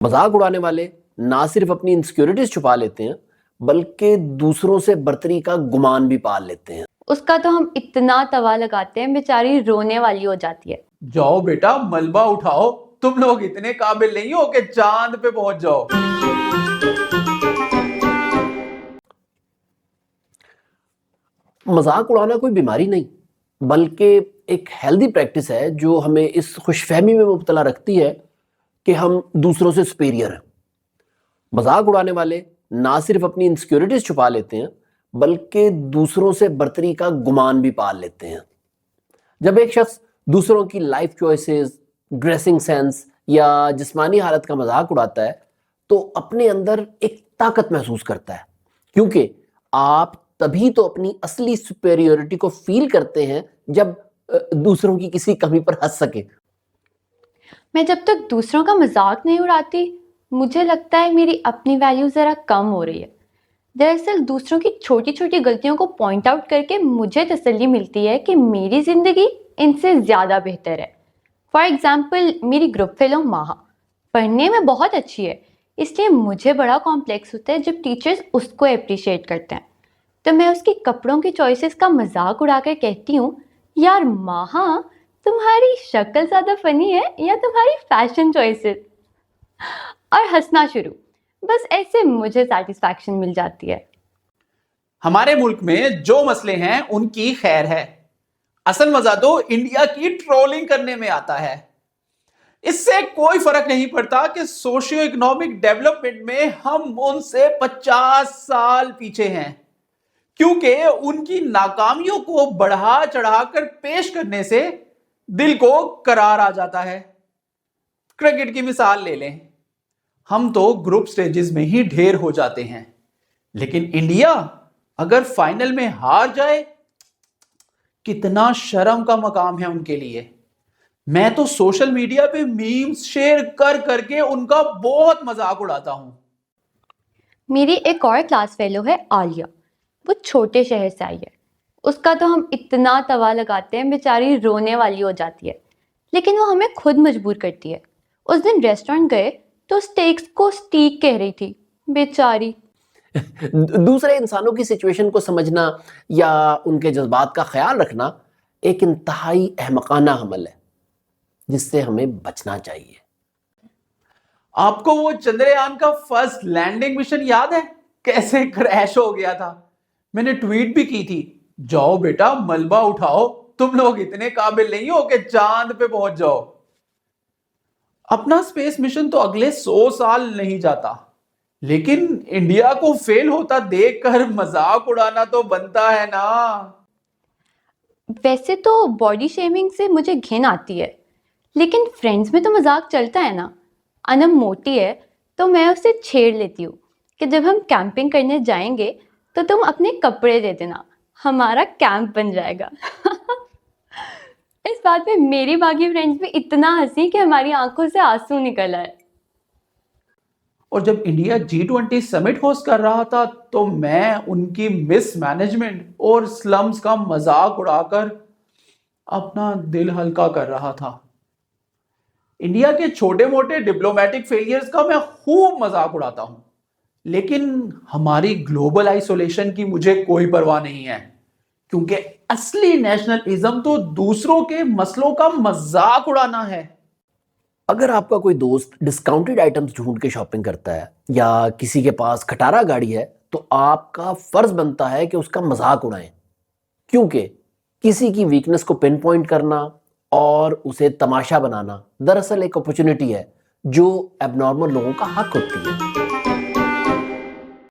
मजाक उड़ाने वाले ना सिर्फ अपनी इनसिक्योरिटीज छुपा लेते हैं बल्कि दूसरों से बर्तरी का गुमान भी पाल लेते हैं। उसका तो हम इतना तवा लगाते हैं बेचारी रोने वाली हो जाती है। जाओ बेटा मलबा उठाओ, तुम लोग इतने काबिल नहीं हो कि चांद पे पहुंच जाओ। मजाक उड़ाना कोई बीमारी नहीं बल्कि एक हेल्दी प्रैक्टिस है जो हमें इस खुशफहमी में मुब्तला रखती है कि हम दूसरों से सुपीरियर हैं। मजाक उड़ाने वाले ना सिर्फ अपनी इनसिक्योरिटीज छुपा लेते हैं बल्कि दूसरों से बर्तरी का गुमान भी पाल लेते हैं। जब एक शख्स दूसरों की लाइफ चॉइसेस, ड्रेसिंग सेंस या जिस्मानी हालत का मजाक उड़ाता है तो अपने अंदर एक ताकत महसूस करता है, क्योंकि आप तभी तो अपनी असली सुपेरियोरिटी को फील करते हैं जब दूसरों की किसी कमी पर हंस सके। मैं जब तक दूसरों का मजाक नहीं उड़ाती मुझे लगता है मेरी अपनी वैल्यू ज़रा कम हो रही है। दरअसल दूसरों की छोटी छोटी गलतियों को पॉइंट आउट करके मुझे तसल्ली मिलती है कि मेरी ज़िंदगी इनसे ज़्यादा बेहतर है। फॉर एग्ज़ाम्पल मेरी ग्रुप फेलो माहा पढ़ने में बहुत अच्छी है, इसलिए मुझे बड़ा कॉम्प्लेक्स होता है जब टीचर्स उसको अप्रिशिएट करते हैं। तो मैं उसकी कपड़ों की चॉइसेस का मजाक उड़ाकर कहती हूँ, यार माहा तुम्हारी शक्ल ज़्यादा फनी है या तुम्हारी फैशन चॉइसेस, और हंसना शुरू। बस ऐसे मुझे सेटिस्फैक्शन मिल जाती है। हमारे मुल्क में जो मसले हैं उनकी खैर है, असल मजा तो इंडिया की ट्रोलिंग करने में आता है। इससे कोई फर्क नहीं पड़ता कि सोशियो इकोनॉमिक डेवलपमेंट में हम उनसे 50 साल पीछे हैं, क्योंकि उनकी नाकामियों को बढ़ा चढ़ाकर पेश करने से दिल को करार आ जाता है। क्रिकेट की मिसाल ले लें, हम तो ग्रुप स्टेजेस में ही ढेर हो जाते हैं, लेकिन इंडिया अगर फाइनल में हार जाए कितना शर्म का मकाम है उनके लिए। मैं तो सोशल मीडिया पे मीम्स शेयर कर करके उनका बहुत मजाक उड़ाता हूं। मेरी एक और क्लास फेलो है आलिया, वो छोटे शहर से आई है। उसका तो हम इतना तवा लगाते हैं बेचारी रोने वाली हो जाती है, लेकिन वो हमें खुद मजबूर करती है। उस दिन रेस्टोरेंट गए तो स्टेक्स को स्टीक कह रही थी, बेचारी। दूसरे इंसानों की सिचुएशन को समझना या उनके जज्बात का ख्याल रखना एक इंतहाई अहमकाना अमल है जिससे हमें बचना चाहिए। आपको वो चंद्रयान का फर्स्ट लैंडिंग मिशन याद है, कैसे क्रैश हो गया था? मैंने ट्वीट भी की थी, जाओ बेटा मलबा उठाओ, तुम लोग इतने काबिल नहीं हो कि चांद पे पहुंच जाओ। अपना स्पेस मिशन तो अगले 100 साल नहीं जाता, लेकिन इंडिया को फेल होता देखकर मजाक उड़ाना तो बनता है ना। वैसे तो बॉडी शेमिंग से मुझे घिन आती है, लेकिन फ्रेंड्स में तो मजाक चलता है ना। अनम मोटी है तो मैं उसे छेड़ लेती हूँ कि जब हम कैंपिंग करने जाएंगे तो तुम अपने कपड़े दे देना, हमारा कैंप बन जाएगा। इस बात पे मेरी बाकी फ्रेंड्स भी इतना हंसी कि हमारी आंखों से आंसू निकल आए। और जब इंडिया G20 समिट होस्ट कर रहा था तो मैं उनकी मिस मैनेजमेंट और स्लम्स का मजाक उड़ाकर अपना दिल हल्का कर रहा था। इंडिया के छोटे मोटे डिप्लोमेटिक फेलियर्स का मैं खूब मजाक उड़ाता हूं, लेकिन हमारी ग्लोबल आइसोलेशन की मुझे कोई परवाह नहीं है, क्योंकि असली नेशनलिज्म तो दूसरों के मसलों का मजाक उड़ाना है। अगर आपका कोई दोस्त डिस्काउंटेड आइटम्स ढूंढ के शॉपिंग करता है या किसी के पास खटारा गाड़ी है तो आपका फर्ज बनता है कि उसका मजाक उड़ाएं, क्योंकि किसी की वीकनेस को पिन पॉइंट करना और उसे तमाशा बनाना दरअसल एक अपॉर्चुनिटी है जो एबनॉर्मल लोगों का हक होती है।